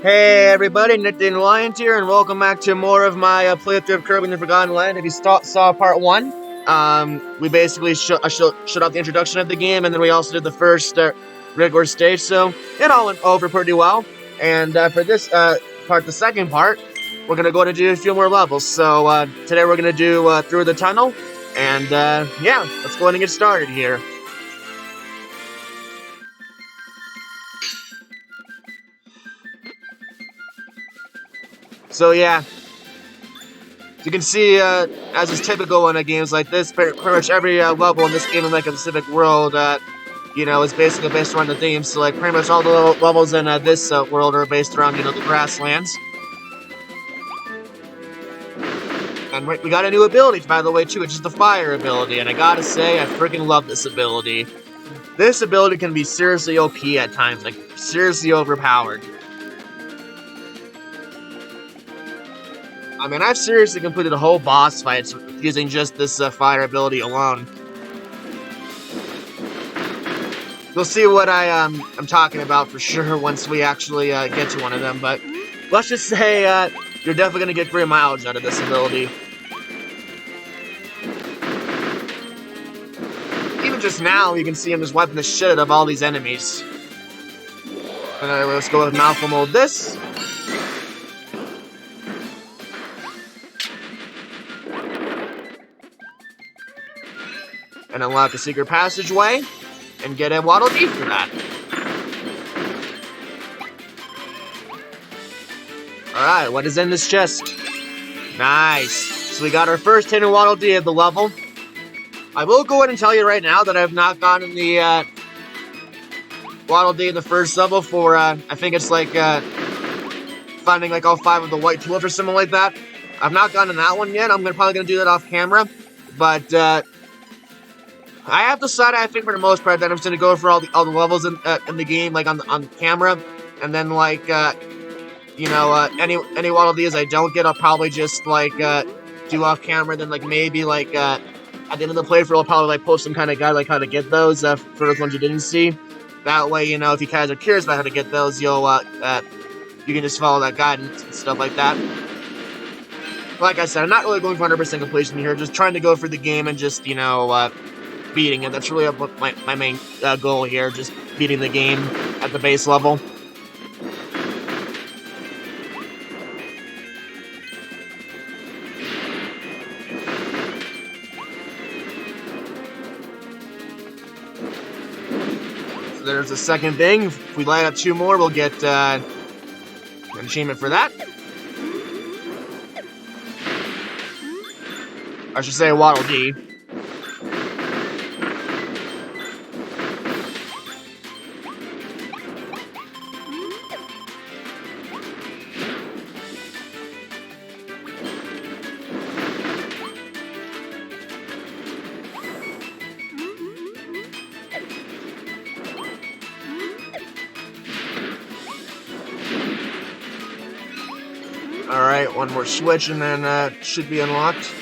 Hey everybody, Nick the Lions here, and welcome back to more of my playthrough of Kirby in the Forgotten Land. If you saw part 1, we basically shut off the introduction of the game, and then we also did the first regular stage, so it all went over pretty well. And for this the second part, we're going to go and do a few more levels. So today we're going to do Through the Tunnel, and yeah, let's go ahead and get started here. So yeah, you can see, as is typical in games like this, pretty much every level in this game in like a specific world, is basically based around the theme. So like pretty much all the levels in this world are based around, the grasslands. And we got a new ability, by the way, too, which is the fire ability. And I gotta say, I freaking love this ability. This ability can be seriously OP at times, like seriously overpowered. I mean, I've seriously completed a whole boss fight using just this fire ability alone. You'll see what I'm talking about for sure once we actually get to one of them, but let's just say you're definitely going to get great mileage out of this ability. Even just now, you can see him just wiping the shit out of all these enemies. Anyway, let's go with mouthful mode this. And unlock a secret passageway, and get a Waddle Dee for that. Alright, what is in this chest? Nice. So we got our first hidden Waddle Dee of the level. I will go ahead and tell you right now that I've not gotten the Waddle Dee in the first level for, I think it's like finding like all 5 of the white tulips or something like that. I've not gotten that one yet. I'm probably going to do that off camera. But, I have decided, I think, for the most part, that I'm just going to go for all the levels in the game, like, on camera, and then, like, any Waddle Dees I don't get, I'll probably just, like, do off camera, then, like, maybe, like, at the end of the playthrough, I'll probably, like, post some kind of guide, like, how to get those, for those ones you didn't see. That way, if you guys are curious about how to get those, you can just follow that guide and stuff like that. Like I said, I'm not really going for 100% completion here, just trying to go for the game and just, beating it. That's really my main goal here, just beating the game at the base level. So there's the second thing. If we light up 2 more, we'll get an achievement for that. I should say Waddle Dee. Alright, one more switch and then should be unlocked.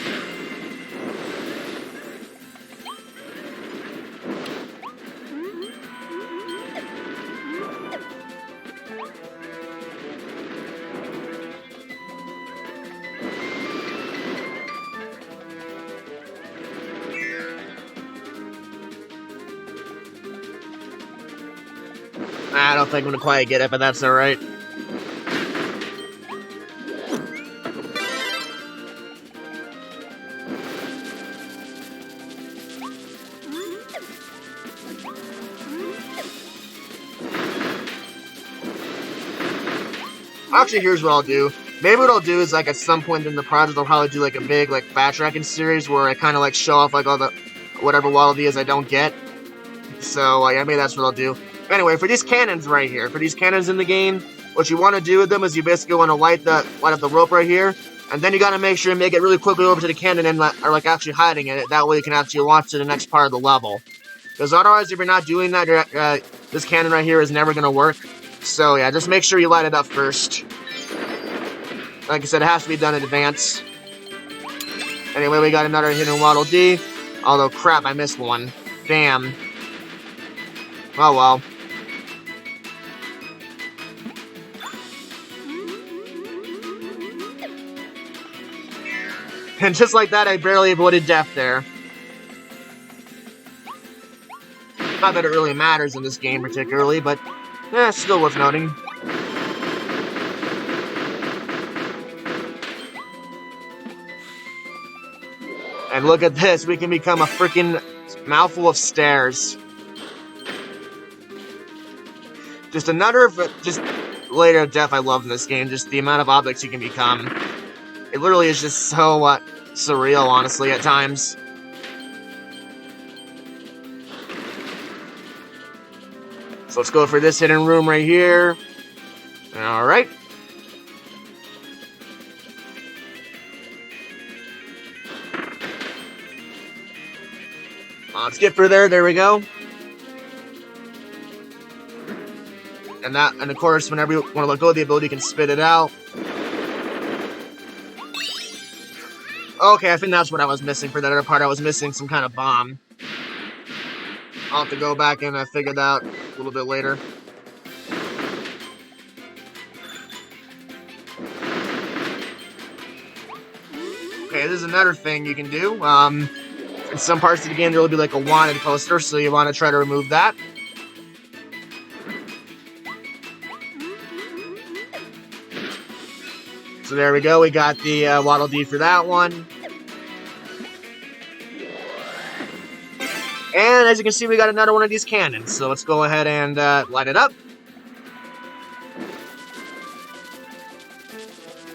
I don't think I'm gonna quite get it, but that's alright. Actually, here's what I'll do. Maybe what I'll do is, like, at some point in the project, I'll probably do, like, a big, like, backtracking series where I kind of, like, show off, like, all the whatever Waddle Dees I don't get. So, yeah, maybe that's what I'll do. Anyway, for these cannons right here, for these cannons in the game, what you want to do with them is you basically want to light up the rope right here, and then you got to make sure you make it really quickly over to the cannon and, or, like, actually hiding in it. That way you can actually launch to the next part of the level. Because otherwise, if you're not doing that, this cannon right here is never going to work. So, yeah, just make sure you light it up first. Like I said, it has to be done in advance. Anyway, we got another hidden Waddle Dee. Although, crap, I missed one. Damn. Oh, well. And just like that, I barely avoided death there. Not that it really matters in this game particularly, but still worth noting. And look at this, we can become a freaking mouthful of stairs. Just another, just later death I love in this game, just the amount of objects you can become. It literally is just so, surreal, honestly, at times. So let's go for this hidden room right here. Alright. Let's get for there we go. And of course, whenever you want to let go of the ability, you can spit it out. Okay, I think that's what I was missing for that other part. I was missing some kind of bomb. I'll have to go back and figure that out a little bit later. Okay, this is another thing you can do. In some parts of the game, there will be like a wanted poster, so you want to try to remove that. So there we go, we got the Waddle Dee for that one. And as you can see, we got another one of these cannons, so let's go ahead and light it up.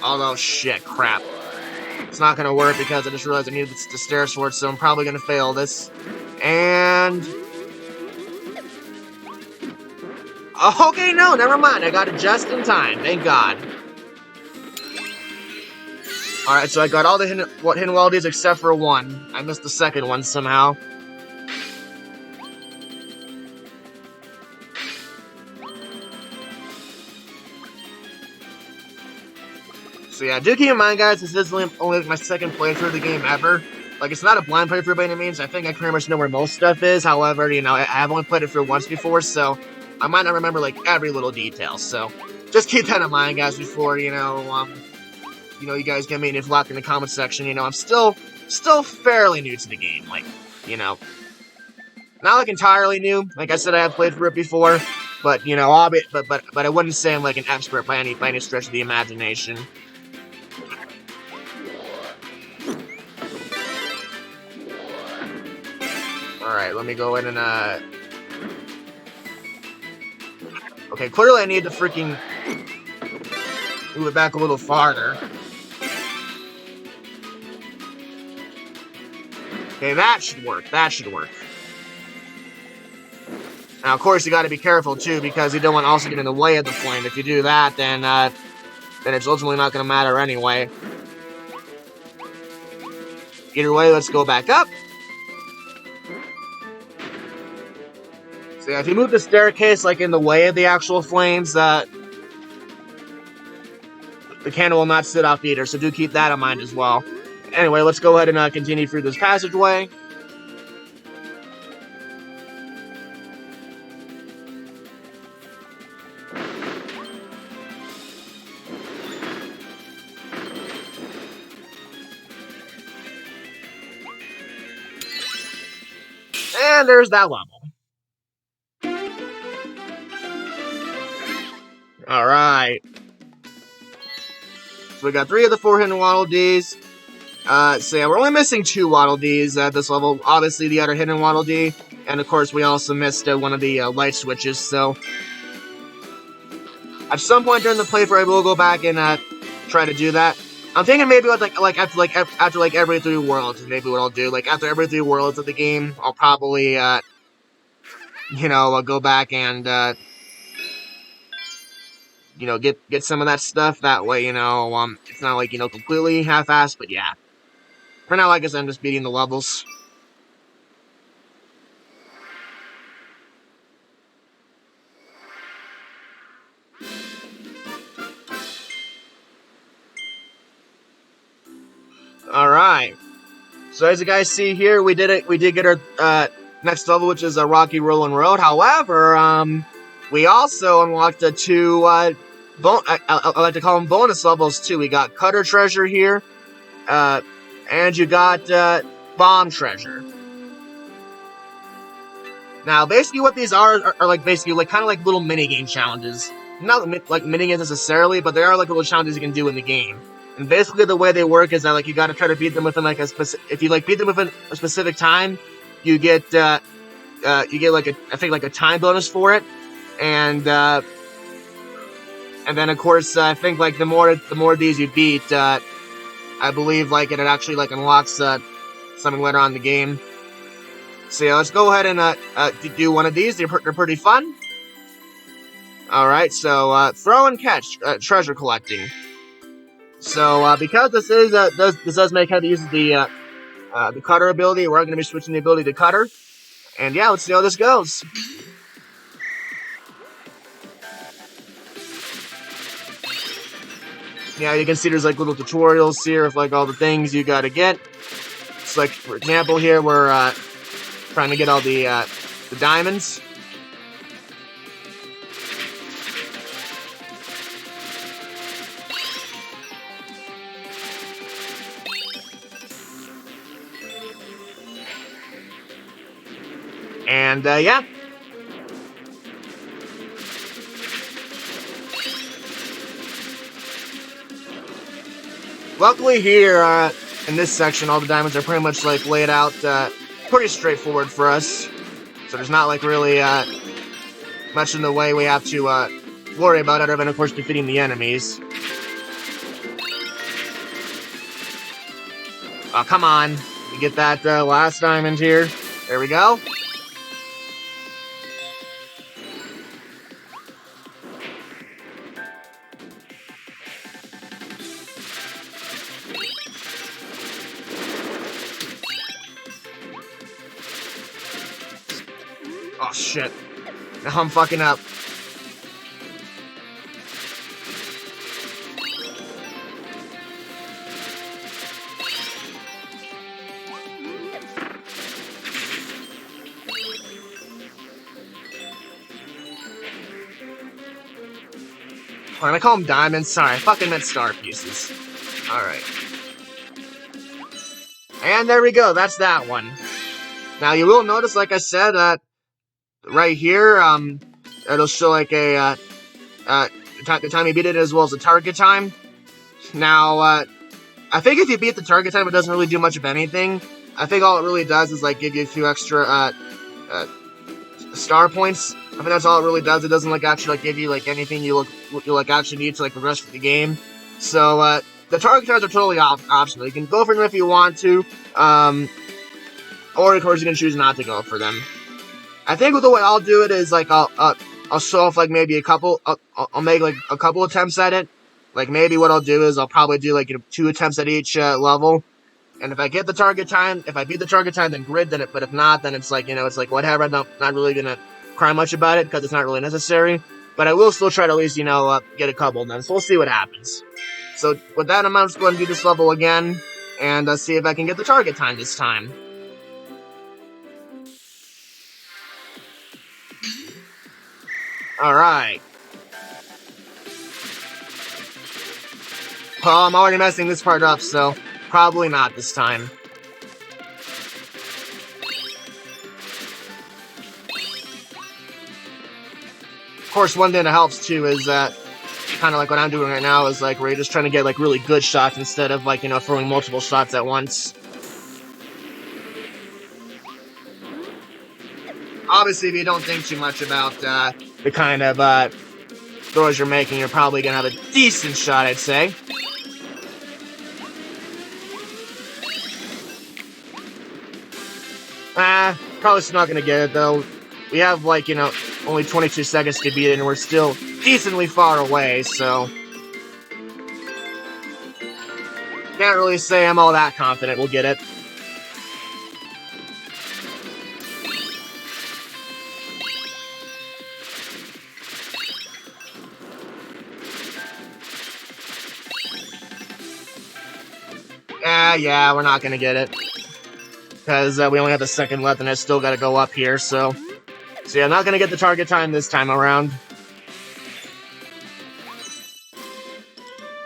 Although, shit, crap. It's not gonna work because I just realized I needed the stair sword, so I'm probably gonna fail this. And... okay, no, never mind, I got it just in time, thank God. Alright, so I got all the hidden Waddle Dees except for one. I missed the second one somehow. So yeah, do keep in mind, guys, this is only my second playthrough of the game ever. Like, it's not a blind playthrough by any means. I think I pretty much know where most stuff is. However, you know, I have only played it through once before, so I might not remember, like, every little detail. So just keep that in mind, guys, before, you know, you guys get me any flack in the comment section. You know, I'm still fairly new to the game. Like, you know, not like entirely new. Like I said, I have played through it before, but you know, but I wouldn't say I'm like an expert by any stretch of the imagination. All right, let me go in and okay, clearly I need to freaking move it back a little farther. Okay, that should work. That should work. Now, of course, you got to be careful too, because you don't want to also get in the way of the flame. If you do that, then it's ultimately not going to matter anyway. Either way, let's go back up. So yeah, if you move the staircase like in the way of the actual flames, the candle will not sit off either. So do keep that in mind as well. Anyway, let's go ahead and continue through this passageway. And there's that level. Alright. So we got 3 of the 4 hidden Waddle Dees. So yeah, we're only missing 2 Waddle Dees at this level. Obviously, the other hidden Waddle Dee. And of course, we also missed one of the light switches, so... At some point during the playthrough, I will go back and try to do that. I'm thinking maybe after every 3 worlds is maybe what I'll do. Like, after every 3 worlds of the game, I'll probably, go back and, get some of that stuff. That way, it's not like, completely half-assed, but yeah. For now, like I said, I'm just beating the levels. Alright. So as you guys see here, we did get our next level, which is a Rocky Rollin' Road. However, we also unlocked 2 I like to call them bonus levels too. We got Cutter Treasure here, And you got bomb treasure. Now, basically what these are like basically like kind of like little mini-game challenges. Not like mini-games necessarily, but they are like little challenges you can do in the game. And basically the way they work is that like you gotta try to beat them within like if you like beat them within a specific time, you get like I think like a time bonus for it. And then of course I think like the more of these you beat, I believe like it actually like unlocks something later on in the game. So yeah, let's go ahead and do one of these. They're pretty fun. Alright, so throw and catch, treasure collecting. So because this does make heavy use of the cutter ability, we're going to be switching the ability to cutter. And yeah, let's see how this goes. Yeah, you can see there's like little tutorials here of like all the things you gotta get. It's like, for example, here we're trying to get all the diamonds. And yeah. Luckily here, in this section, all the diamonds are pretty much like laid out pretty straightforward for us. So there's not like really much in the way we have to worry about other than of course defeating the enemies. Oh, come on. We get that last diamond here. There we go. Oh, shit. Now I'm fucking up. Why did I call them diamonds? Sorry, I fucking meant star pieces. Alright. And there we go, that's that one. Now you will notice, like I said, right here, it'll show like a, the time you beat it as well as the target time. Now, I think if you beat the target time, it doesn't really do much of anything. I think all it really does is, like, give you a few extra, star points. I think that's all it really does. It doesn't, like, actually, like, give you, like, anything you actually need to, like, progress through the game. So, the target times are totally optional. You can go for them if you want to, or, of course, you can choose not to go for them. I think the way I'll do it is, like, I'll show off, like, maybe a couple, I'll make, like, a couple attempts at it. Like, maybe what I'll do is I'll probably do, like, 2 attempts at each, level. And if I get the target time, if I beat the target time, then grid, then but if not, then it's like, you know, it's like, whatever, I'm not really gonna cry much about it, because it's not really necessary. But I will still try to at least, you know, get a couple then, so we'll see what happens. So, with that, I'm just going to do this level again, and see if I can get the target time this time. Alright. Well, I'm already messing this part up, so probably not this time. Of course, one thing that helps, too, is that kind of like what I'm doing right now is, like, where you're just trying to get, like, really good shots instead of, like, you know, throwing multiple shots at once. Obviously, if you don't think too much about, the kind of, throws you're making, you're probably gonna have a decent shot, I'd say. Probably still not gonna get it, though. We have, like, you know, only 22 seconds to beat it, and we're still decently far away, so... Can't really say I'm all that confident we'll get it. Yeah, we're not gonna get it. Because we only have a second left, and I still gotta go up here, so... So yeah, I'm not gonna get the target time this time around.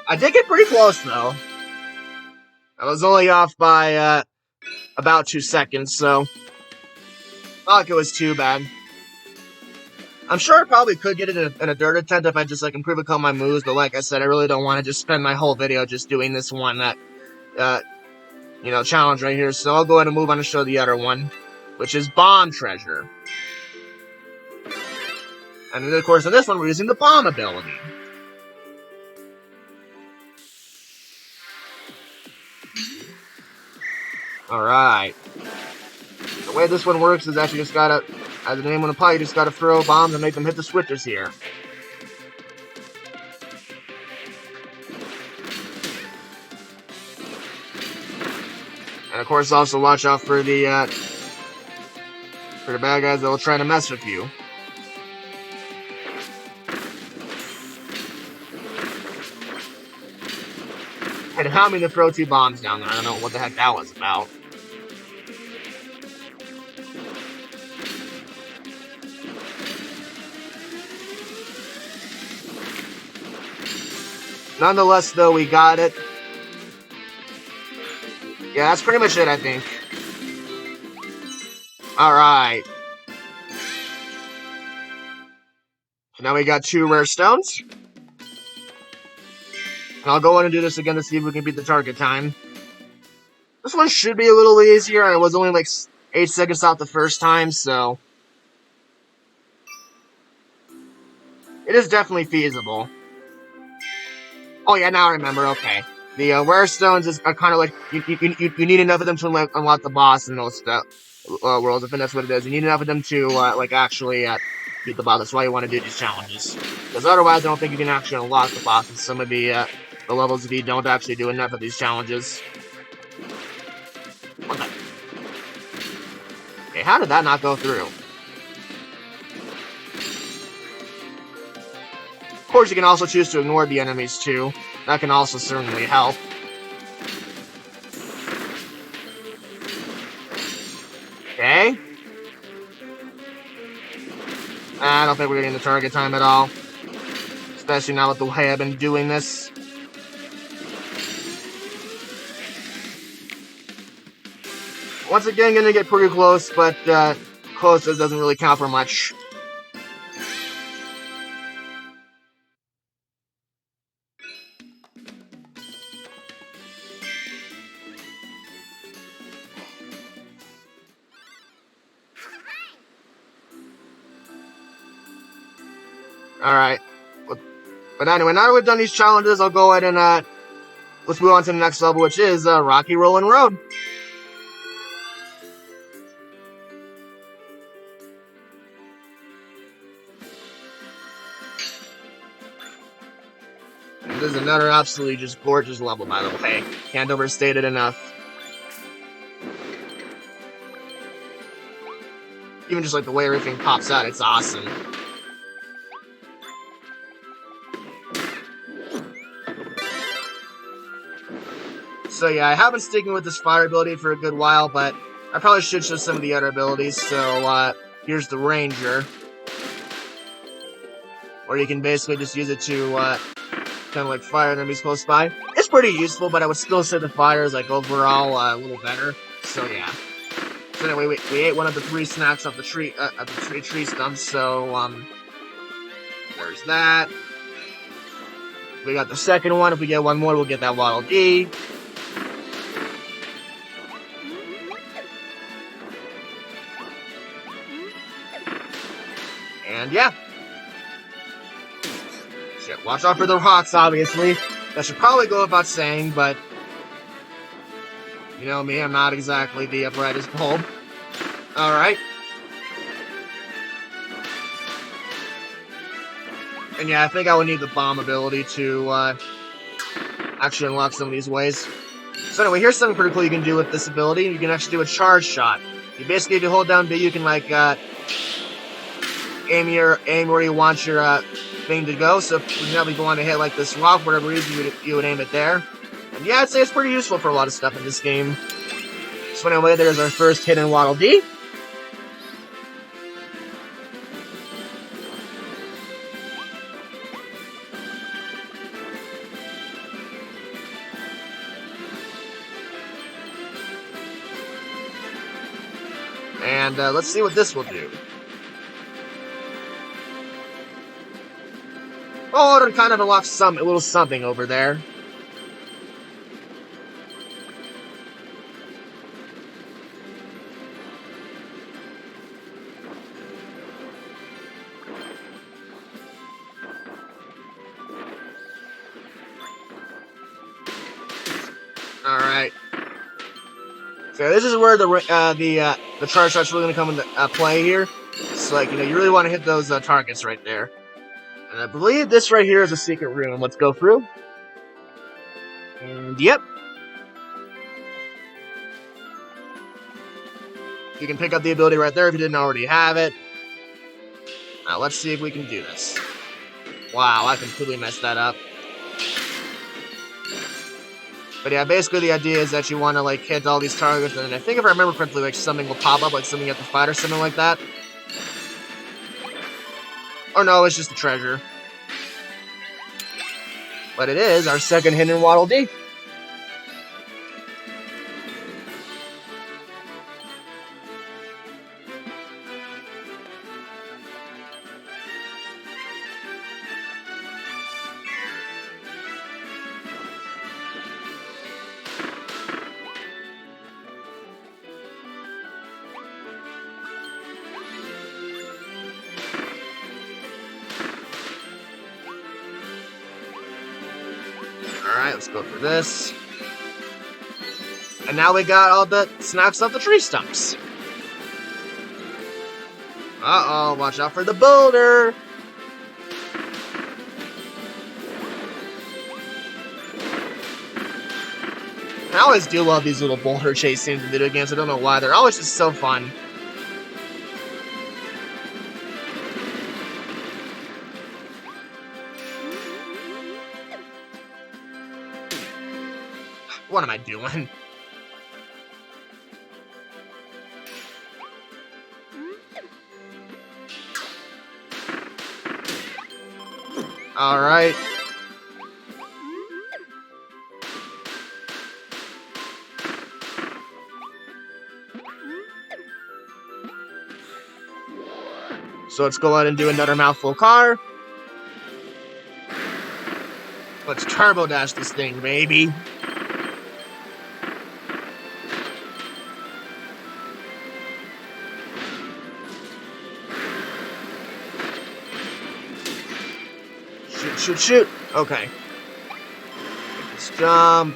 I did get pretty close, though. I was only off by about 2 seconds, so not like it was too bad. I'm sure I probably could get it in a third attempt if I just like improve a couple of my moves, but like I said, I really don't want to just spend my whole video just doing this one challenge right here. So I'll go ahead and move on to show the other one, which is Bomb Treasure. And then, of course, in this one, we're using the Bomb ability. Alright. The way this one works is actually just gotta, as the name would imply, you just gotta throw bombs and make them hit the switches here. And of course, also watch out for the bad guys that will try to mess with you. And how me to throw 2 bombs down there? I don't know what the heck that was about. Nonetheless, though, we got it. Yeah, that's pretty much it, I think. Alright. So now we got 2 rare stones. And I'll go in and do this again to see if we can beat the target time. This one should be a little easier. I was only like 8 seconds out the first time, so it is definitely feasible. Oh yeah, now I remember, okay. The rare stones are kind of like, you need enough of them to unlock the boss in those worlds, I think that's what it is. You need enough of them to, actually beat the boss. That's why you want to do these challenges. Because otherwise, I don't think you can actually unlock the boss in some of the levels if you don't actually do enough of these challenges. What the? Okay, how did that not go through? Of course, you can also choose to ignore the enemies, too. That can also certainly help. Okay. I don't think we're getting the target time at all. Especially now with the way I've been doing this. Once again, gonna get pretty close, but close doesn't really count for much. Alright. But anyway, now that we've done these challenges, I'll go ahead and let's move on to the next level, which is Rocky Rollin' Road. This is another absolutely just gorgeous level, by the way. Can't overstate it enough. Even just like the way everything pops out, it's awesome. So yeah, I have been sticking with this fire ability for a good while, but I probably should show some of the other abilities. So here's the Ranger, where you can basically just use it to kind of like fire enemies close by. It's pretty useful, but I would still say the fire is like overall a little better. So yeah. So anyway, we ate one of the 3 snacks off the tree tree stumps. So there's that. We got the second one. If we get one more, we'll get that Waddle Dee. And yeah. Shit, watch out for the rocks, obviously. That should probably go without saying, but you know me, I'm not exactly the brightest bulb. Alright. And yeah, I think I would need the bomb ability to actually unlock some of these ways. So anyway, here's something pretty cool you can do with this ability. You can actually do a charge shot. You basically, if you hold down B, you can like aim where you want your thing to go. So for example, if you want to hit like this rock, for whatever reason, you would aim it there. And yeah, I'd say it's pretty useful for a lot of stuff in this game. So anyway, there's our first hidden Waddle Dee. And let's see what this will do. Oh, it kind of unlocks a little something over there. Alright. So this is where the charge shot's really going to come into play here. So, like, you know, you really want to hit those targets right there. And I believe this right here is a secret room. Let's go through. And, yep. You can pick up the ability right there if you didn't already have it. Now, let's see if we can do this. Wow, I completely messed that up. But yeah, basically the idea is that you want to, like, hit all these targets, and I think if I remember correctly, like, something will pop up, like something you have to fight or something like that. Or no, it's just a treasure. But it is our second hidden Waddle Dee. Alright, let's go for this. And now we got all the snaps off the tree stumps. Uh-oh, watch out for the boulder! I always do love these little boulder chase scenes in video games. I don't know why. They're always just so fun. What am I doing? Alright. So let's go ahead and do another mouthful car. Let's turbo dash this thing, baby. Shoot, shoot, shoot. Okay. Let's jump.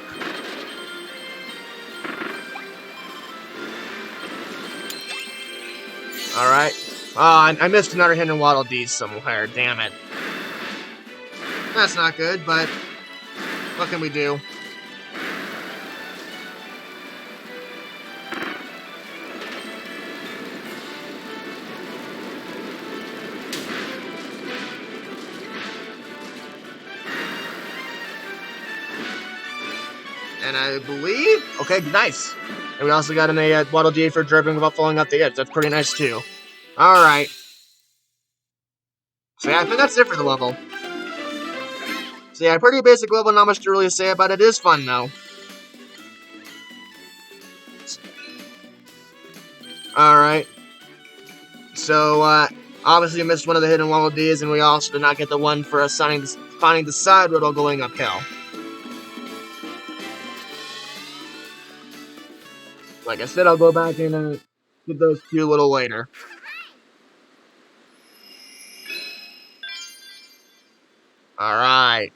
Alright. Oh, I missed another hidden Waddle Dee somewhere. Damn it. That's not good, but what can we do? And I believe... Okay, nice. And we also got a Waddle Dee for driving without falling off the edge. That's pretty nice, too. Alright. So yeah, I think that's it for the level. So yeah, pretty basic level, not much to really say about it. It is fun, though. Alright. So, obviously we missed one of the hidden Waddle Dees, and we also did not get the one for us finding the side road while going uphill. Like I said, I'll go back and get those two a little later. Alright.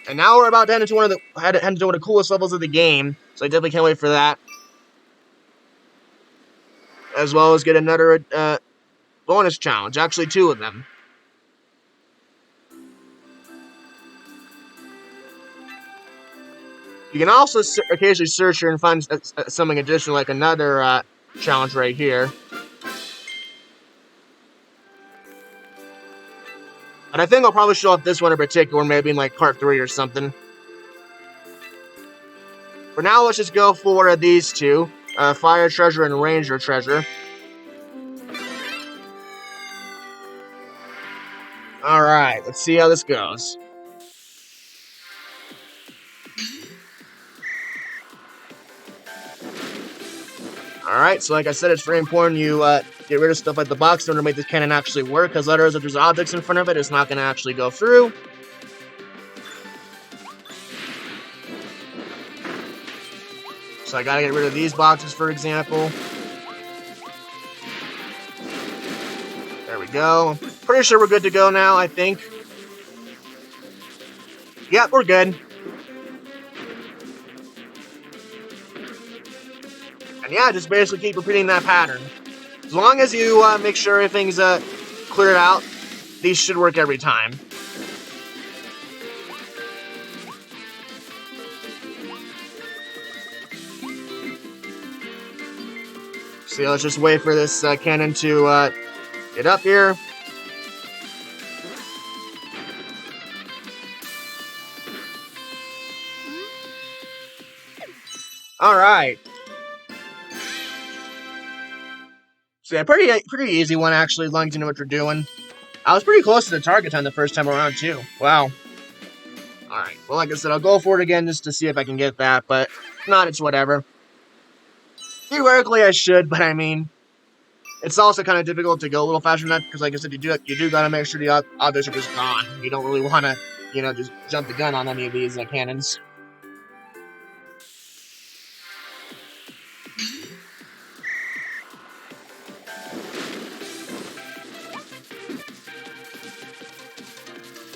And now we're about to head into one of the coolest levels of the game, so I definitely can't wait for that. As well as get another bonus challenge, actually 2 of them. You can also occasionally search here and find something additional, like another challenge right here. And I think I'll probably show off this one in particular, maybe in like part 3 or something. For now, let's just go for these 2. Fire Treasure and Ranger Treasure. Alright, let's see how this goes. Alright, so like I said, it's very important you get rid of stuff like the box in order to make this cannon actually work, because otherwise if there's objects in front of it, it's not going to actually go through. So I gotta get rid of these boxes, for example. There we go. Pretty sure we're good to go now, I think. Yep, we're good. And yeah, just basically keep repeating that pattern. As long as you make sure everything's cleared out, these should work every time. So yeah, let's just wait for this cannon to get up here. Alright. So yeah, pretty easy one actually, as long as you know what you're doing. I was pretty close to the target time the first time around too. Wow. Alright, well like I said, I'll go for it again just to see if I can get that, but if not, it's whatever. Theoretically I should, but I mean, it's also kind of difficult to go a little faster than that, because like I said, you do gotta make sure the objects are just gone. You don't really want to, you know, just jump the gun on any of these cannons.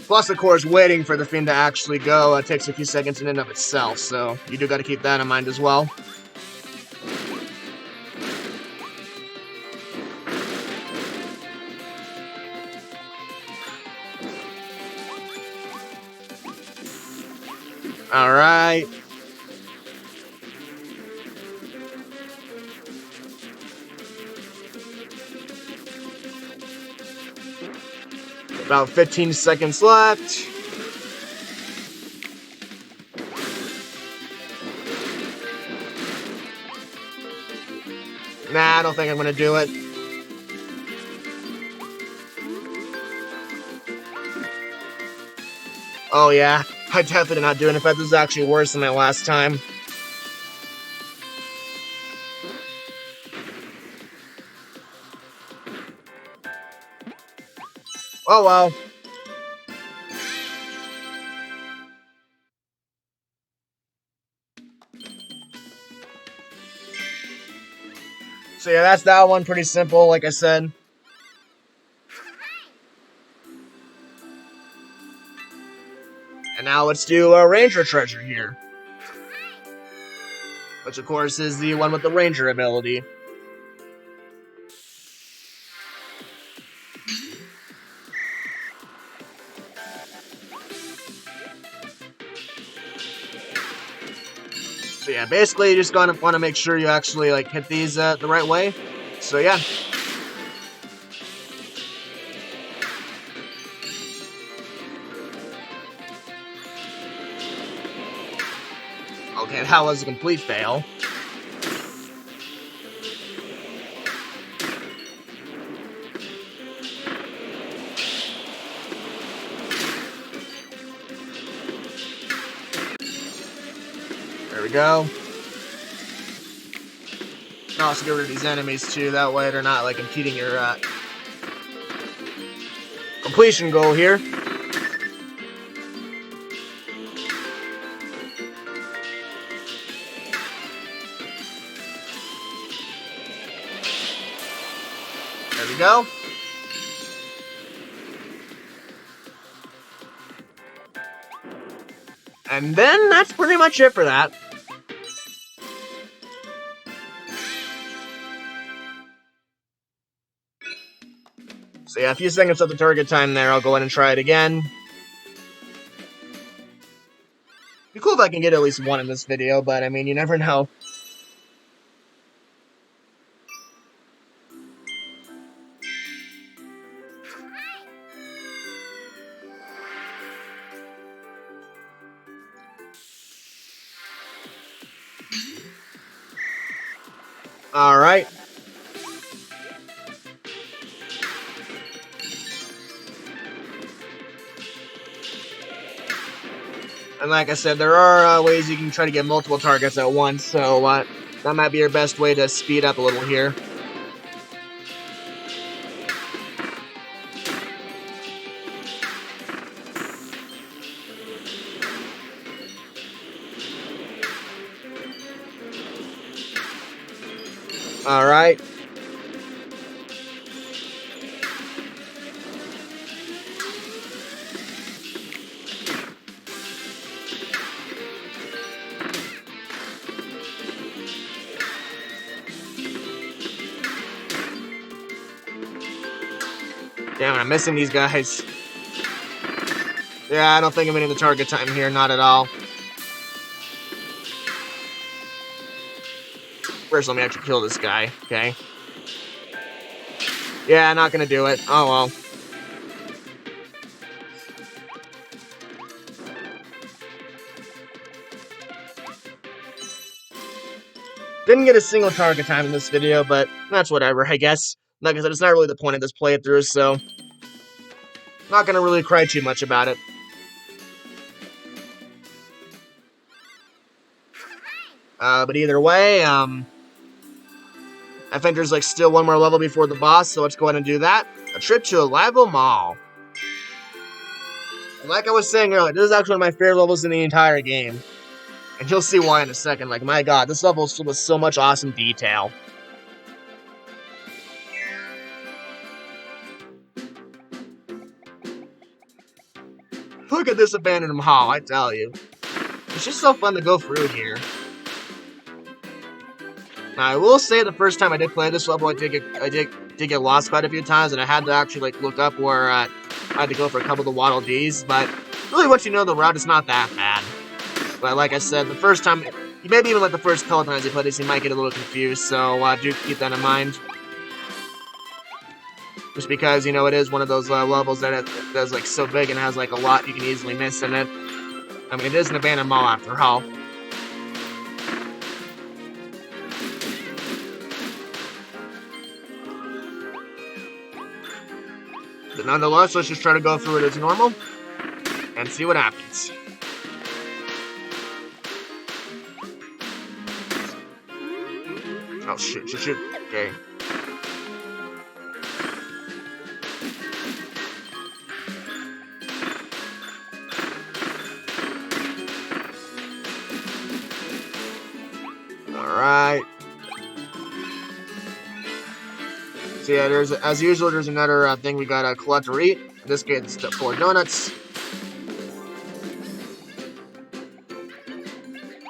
Plus, of course, waiting for the thing to actually go takes a few seconds in and of itself, so you do got to keep that in mind as well. Alright. About 15 seconds left. Nah, I don't think I'm gonna do it. Oh yeah, I definitely did not do it. In fact, this is actually worse than my last time. Oh well. So yeah, that's that one. Pretty simple, like I said. And now let's do a Ranger Treasure here. Which, of course, is the one with the Ranger ability. So yeah, basically you just gonna want to make sure you actually like hit these the right way. So yeah. Okay, that was a complete fail. There we go. And also get rid of these enemies too, that way they're not like impeding your completion goal here. There we go. And then that's pretty much it for that. So yeah, a few seconds of the target time there. I'll go ahead and try it again. Be cool if I can get at least one in this video, but I mean, you never know. Alright. And like I said, there are ways you can try to get multiple targets at once, so That might be your best way to speed up a little here. Alright. Damn it, I'm missing these guys. Yeah, I don't think I'm hitting the target time here, not at all. First, let me actually kill this guy, okay? Yeah, not gonna do it. Oh well. Didn't get a single target time in this video, but that's whatever, I guess. Like I said, it's not really the point of this playthrough, so not gonna really cry too much about it. But either way, I think there's like still one more level before the boss, so let's go ahead and do that. A trip to a rival mall. And like I was saying earlier, this is actually one of my favorite levels in the entire game. And you'll see why in a second. Like, my god, this level is filled with so much awesome detail. Look at this abandoned mall, I tell you. It's just so fun to go through here. Now, I will say the first time I did play this level, I did get lost quite a few times, and I had to actually like look up where I had to go for a couple of the Waddle Dees. But really, once you know the route, it's not that bad. But like I said, the first time, maybe even like the first couple times you play this, you might get a little confused. So do keep that in mind. Just because, you know, it is one of those levels that is like so big and has like a lot you can easily miss in it. I mean, it is an abandoned mall after all. But nonetheless, let's just try to go through it as normal and see what happens. Oh, shit. Okay. Alright. So yeah, as usual, there's another thing we gotta collect or eat. In this case, it's 4 donuts.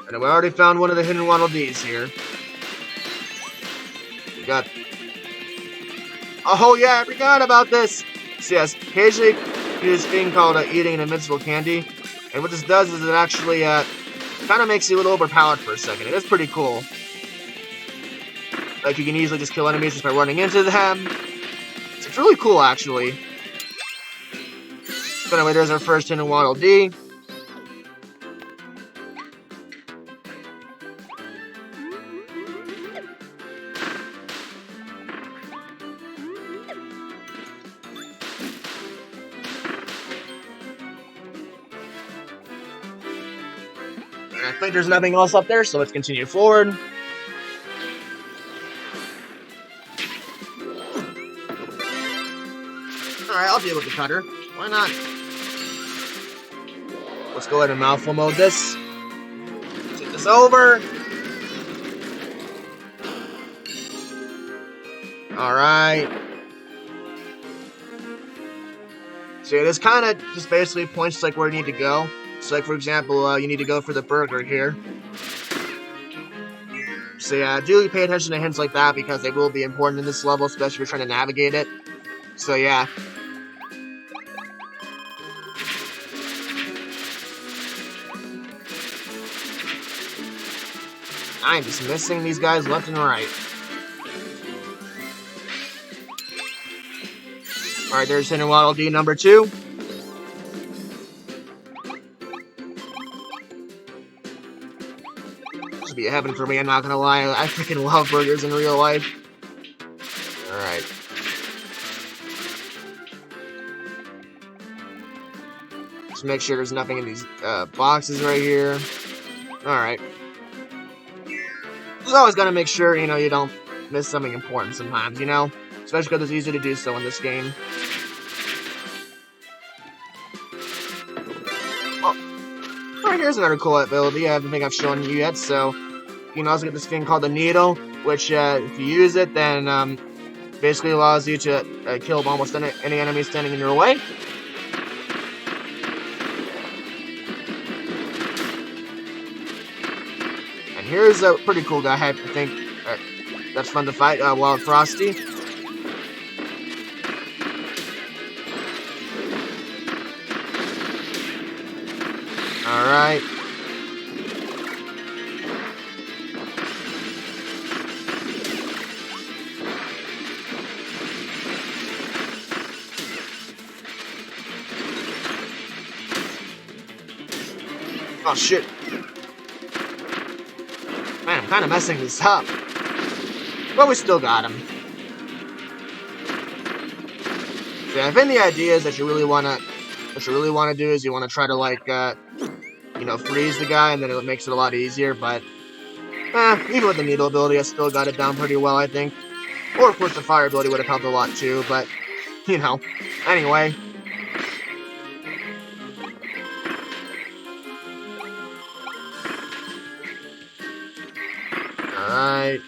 And we already found one of the hidden Waddle Dees here. We got... Oh yeah, I forgot about this! So yes, occasionally you do this thing called eating an invincible candy. And what this does is it actually kind of makes you a little overpowered for a second. It is pretty cool. Like, you can easily just kill enemies just by running into them. It's really cool, actually. So anyway, there's our first hidden Waddle Dee. And I think there's nothing else up there, so let's continue forward. Alright, I'll deal with the cutter. Why not? Let's go ahead and mouthful mode this. Take this over. Alright. So yeah, this kind of just basically points to like where you need to go. So like, for example, you need to go for the burger here. So yeah, do pay attention to hints like that because they will be important in this level, especially if you're trying to navigate it. So yeah. I'm just missing these guys left and right. Alright, there's hidden Waddle Dee number 2. This would be a heaven for me, I'm not gonna lie. I freaking love burgers in real life. Alright. Just make sure there's nothing in these boxes right here. Alright. Just always gotta make sure, you know, you don't miss something important sometimes, you know? Especially because it's easy to do so in this game. Oh, alright, here's another cool ability I don't think I've shown you yet, so you can also get this thing called the Needle, which, if you use it, then, basically allows you to kill almost any enemy standing in your way. And here's a pretty cool guy, I think, that's fun to fight, Wild Frosty. Alright. Oh shit. Man, I'm kind of messing this up. But we still got him. So yeah, I think the idea is that what you really want to do is you want to try to, like, you know, freeze the guy, and then it makes it a lot easier, but, even with the Needle ability, I still got it down pretty well, I think. Or, of course, the Fire ability would have helped a lot, too, but, you know. Anyway. Alright.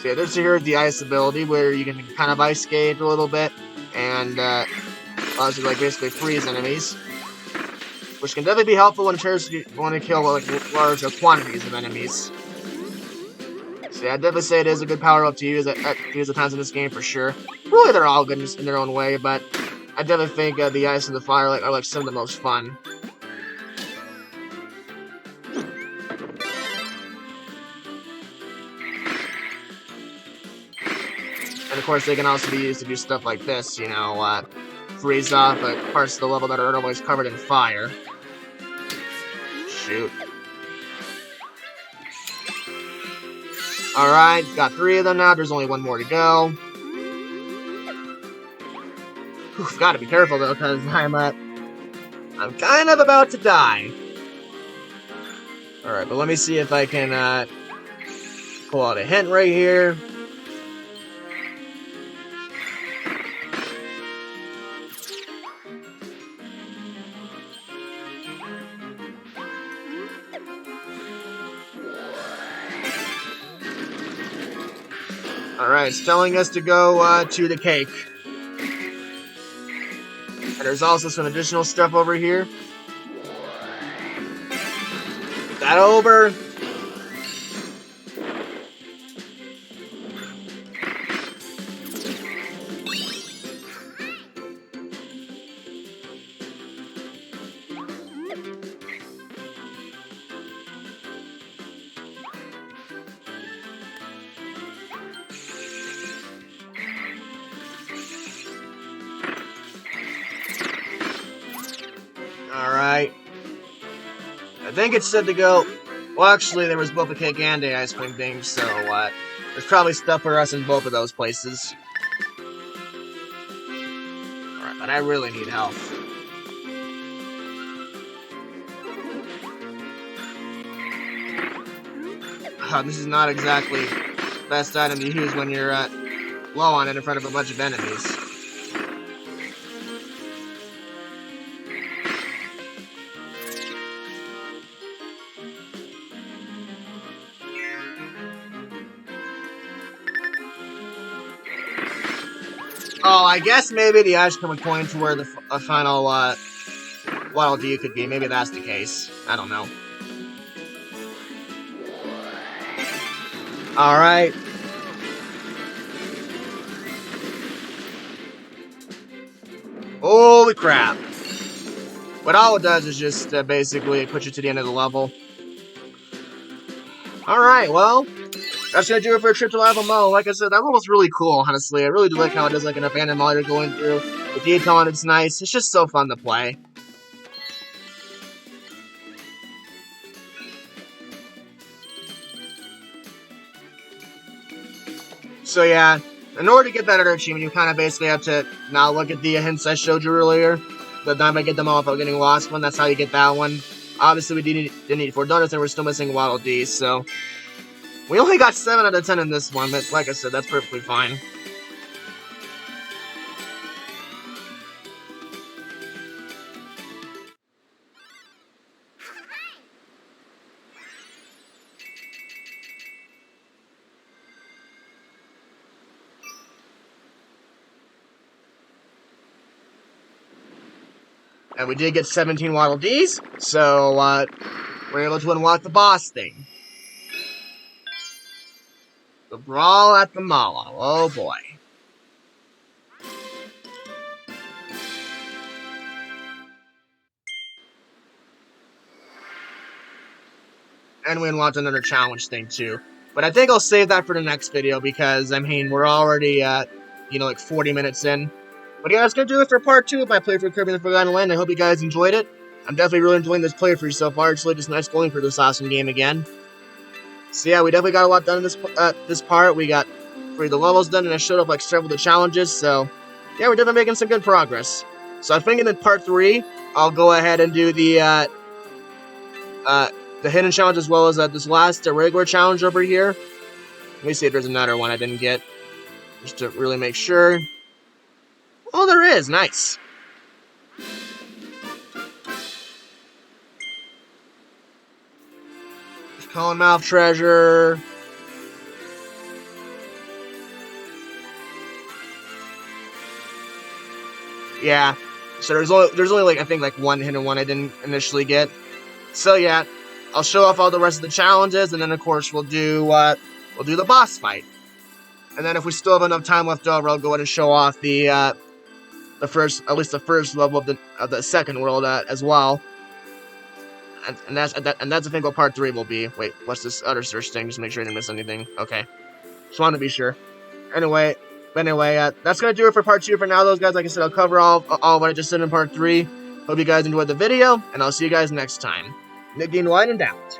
So yeah, here's the Ice ability, where you can kind of ice skate a little bit, and, allows you to, like, basically freeze enemies. Which can definitely be helpful when you want to kill, like, large quantities of enemies. So yeah, I'd definitely say it is a good power-up to use at times in this game, for sure. Really, they're all good in their own way, but I definitely think the Ice and the Fire are, like, some of the most fun. And of course, they can also be used to do stuff like this, you know, freeze off parts of the level that are otherwise covered in fire. Shoot. Alright, got 3 of them now, there's only 1 more to go. Oof, gotta be careful though, because I'm kind of about to die. Alright, but let me see if I can, pull out a hint right here. Alright, it's telling us to go, to the cake. And there's also some additional stuff over here. Get that over. Alright. I think it's said to go... Well, actually, there was both a cake and a ice cream thing, so, there's probably stuff for us in both of those places. Alright, but I really need health. This is not exactly the best item to use when you're, low on it in front of a bunch of enemies. Oh, I guess maybe the ice cream would point to where the final, Waddle Dee could be. Maybe that's the case. I don't know. Alright. Holy crap. What all it does is just, basically put you to the end of the level. Alright, well... That's gonna do it for a trip to Lava Mo. Like I said, that one was really cool, honestly. I really do like how it does like an abandoned mall you're going through. The detail on it's nice. It's just so fun to play. So yeah, in order to get that other achievement, you kind of basically have to now look at the hints I showed you earlier. But then I get them all without getting lost one. That's how you get that one. Obviously, we didn't need 4 donuts, and we're still missing Waddle Dee, so... We only got 7 out of 10 in this one, but like I said, that's perfectly fine. And we did get 17 Waddle Dees, so we're able to unlock the boss thing. The Brawl at the Mall. Oh boy. And we unlocked another challenge thing too. But I think I'll save that for the next video because, I mean, we're already at, you know, like 40 minutes in. But yeah, that's going to do it for part 2 of my playthrough Kirby the Forgotten Land. I hope you guys enjoyed it. I'm definitely really enjoying this playthrough so far. It's really just nice going through this awesome game again. So yeah, we definitely got a lot done in this part. We got 3 of the levels done, and I showed up like several of the challenges. So yeah, we're definitely making some good progress. So I'm thinking in part 3, I'll go ahead and do the hidden challenge as well as this last regular challenge over here. Let me see if there's another one I didn't get, just to really make sure. Oh, there is. Nice. Calling Mouth Treasure. Yeah. So there's only like, I think like 1 hidden one I didn't initially get. So yeah, I'll show off all the rest of the challenges, and then of course we'll do the boss fight. And then if we still have enough time left over, I'll go ahead and show off the first level of the second world as well. And that's I think what part 3 will be. Wait, what's this other search thing? Just make sure I didn't miss anything. Okay, just wanted to be sure. Anyway, that's gonna do it for part 2 for now. Those guys, like I said, I'll cover all what I just said in part 3. Hope you guys enjoyed the video, and I'll see you guys next time. Nick Dean White and out.